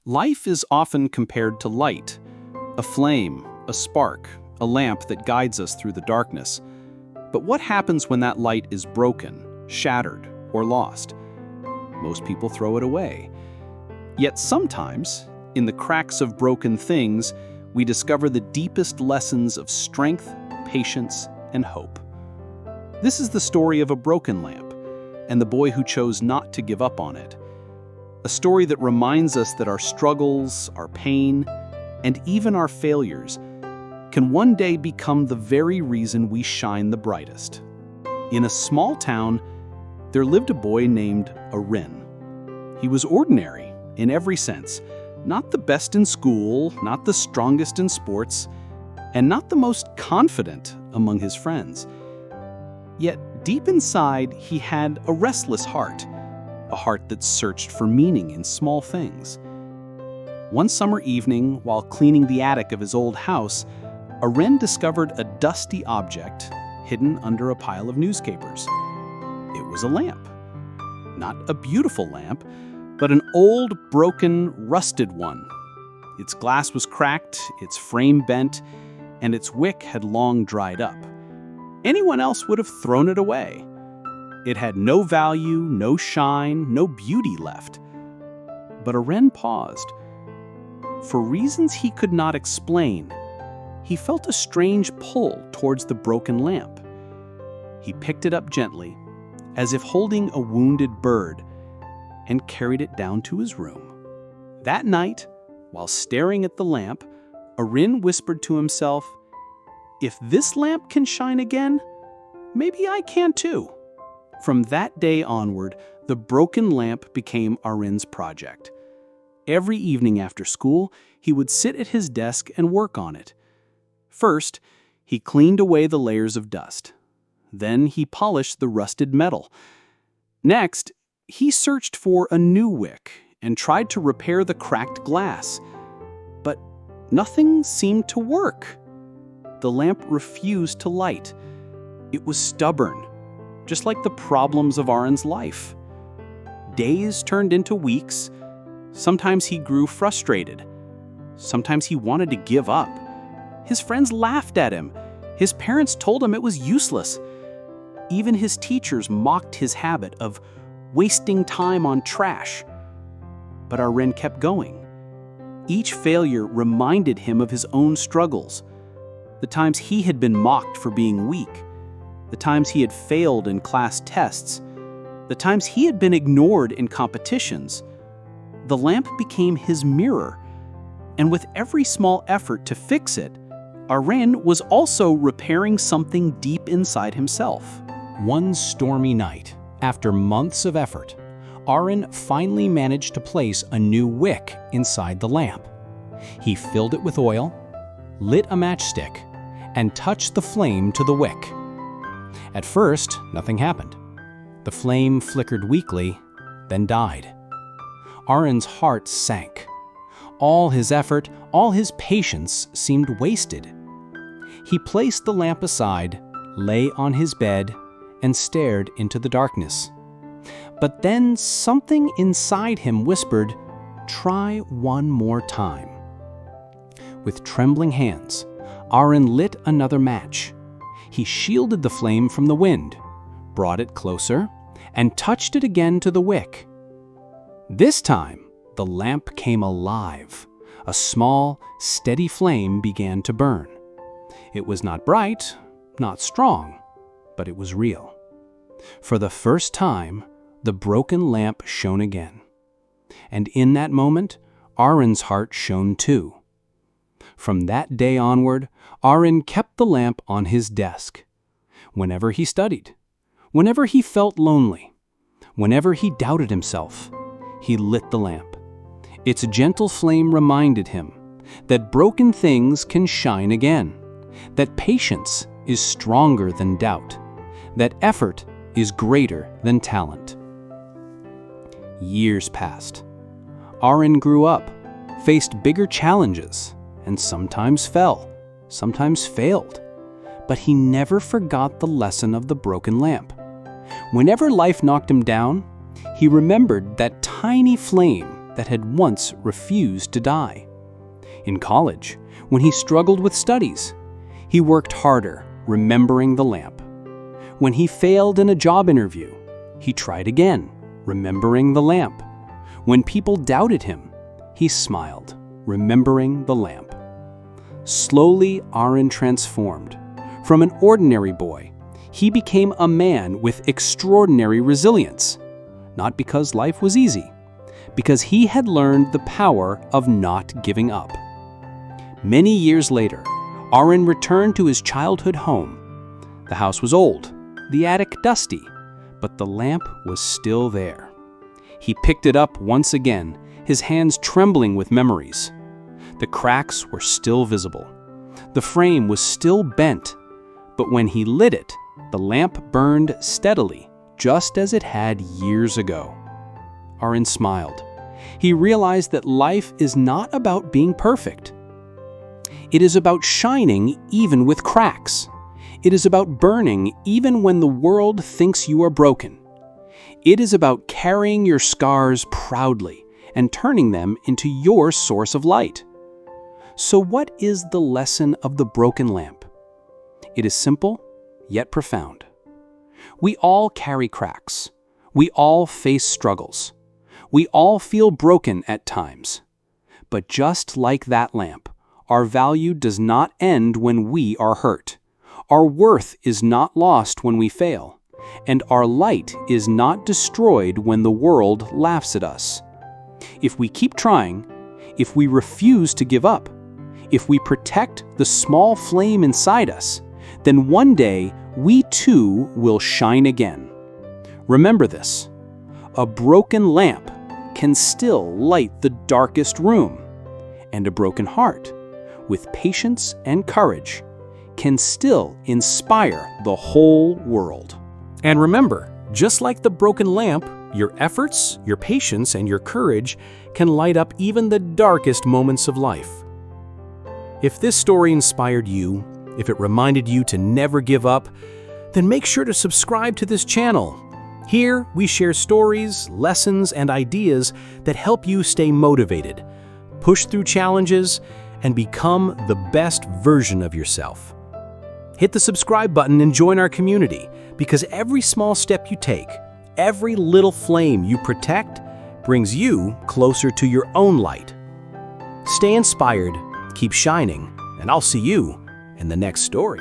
Life is often compared to light, a flame, a spark, a lamp that guides us through the darkness. But what happens when that light is broken, shattered, or lost? Most people throw it away. Yet sometimes, in the cracks of broken things, we discover the deepest lessons of strength, patience, and hope. This is the story of a broken lamp and the boy who chose not to give up on it. A story that reminds us that our struggles, our pain, and even our failures can one day become the very reason we shine the brightest. In a small town, there lived a boy named Arin. He was ordinary in every sense, not the best in school, not the strongest in sports, and not the most confident among his friends. Yet deep inside, he had a restless heart, a heart that searched for meaning in small things. One summer evening, while cleaning the attic of his old house, Arin discovered a dusty object hidden under a pile of newspapers. It was a lamp. Not a beautiful lamp, but an old, broken, rusted one. Its glass was cracked, its frame bent, and its wick had long dried up. Anyone else would have thrown it away. It had no value, no shine, no beauty left. But Arin paused. For reasons he could not explain, he felt a strange pull towards the broken lamp. He picked it up gently, as if holding a wounded bird, and carried it down to his room. That night, while staring at the lamp, Arin whispered to himself, "If this lamp can shine again, maybe I can too." From that day onward, the broken lamp became Arin's project. Every evening after school, he would sit at his desk and work on it. First, he cleaned away the layers of dust. Then he polished the rusted metal. Next, he searched for a new wick and tried to repair the cracked glass. But nothing seemed to work. The lamp refused to light. It was stubborn, just like the problems of Arin's life. Days turned into weeks. Sometimes he grew frustrated. Sometimes he wanted to give up. His friends laughed at him. His parents told him it was useless. Even his teachers mocked his habit of wasting time on trash. But Arin kept going. Each failure reminded him of his own struggles. The times he had been mocked for being weak. The times he had failed in class tests. The times he had been ignored in competitions. The lamp became his mirror. And with every small effort to fix it, Arin was also repairing something deep inside himself. One stormy night, after months of effort, Arin finally managed to place a new wick inside the lamp. He filled it with oil, lit a matchstick, and touched the flame to the wick. At first, nothing happened. The flame flickered weakly, then died. Arin's heart sank. All his effort, all his patience seemed wasted. He placed the lamp aside, lay on his bed, and stared into the darkness. But then something inside him whispered, "Try one more time." With trembling hands, Arin lit another match. He shielded the flame from the wind, brought it closer, and touched it again to the wick. This time, the lamp came alive. A small, steady flame began to burn. It was not bright, not strong, but it was real. For the first time, the broken lamp shone again. And in that moment, Arin's heart shone too. From that day onward, Arin kept the lamp on his desk. Whenever he studied, whenever he felt lonely, whenever he doubted himself, he lit the lamp. Its gentle flame reminded him that broken things can shine again, that patience is stronger than doubt, that effort is greater than talent. Years passed. Arin grew up, faced bigger challenges, and sometimes fell, sometimes failed. But he never forgot the lesson of the broken lamp. Whenever life knocked him down, he remembered that tiny flame that had once refused to die. In college, when he struggled with studies, he worked harder, remembering the lamp. When he failed in a job interview, he tried again, remembering the lamp. When people doubted him, he smiled, remembering the lamp. Slowly, Aaron transformed. From an ordinary boy, he became a man with extraordinary resilience. Not because life was easy, because he had learned the power of not giving up. Many years later, Aaron returned to his childhood home. The house was old, the attic dusty, but the lamp was still there. He picked it up once again, his hands trembling with memories. The cracks were still visible. The frame was still bent, but when he lit it, the lamp burned steadily, just as it had years ago. Aaron smiled. He realized that life is not about being perfect. It is about shining even with cracks. It is about burning even when the world thinks you are broken. It is about carrying your scars proudly and turning them into your source of light. So what is the lesson of the broken lamp? It is simple, yet profound. We all carry cracks. We all face struggles. We all feel broken at times. But just like that lamp, our value does not end when we are hurt. Our worth is not lost when we fail. And our light is not destroyed when the world laughs at us. If we keep trying, if we refuse to give up, if we protect the small flame inside us, then one day we too will shine again. Remember this: a broken lamp can still light the darkest room, and a broken heart, with patience and courage, can still inspire the whole world. And remember, just like the broken lamp, your efforts, your patience, and your courage can light up even the darkest moments of life. If this story inspired you, if it reminded you to never give up, then make sure to subscribe to this channel. Here, we share stories, lessons, and ideas that help you stay motivated, push through challenges, and become the best version of yourself. Hit the subscribe button and join our community, because every small step you take, every little flame you protect, brings you closer to your own light. Stay inspired, keep shining, and I'll see you in the next story.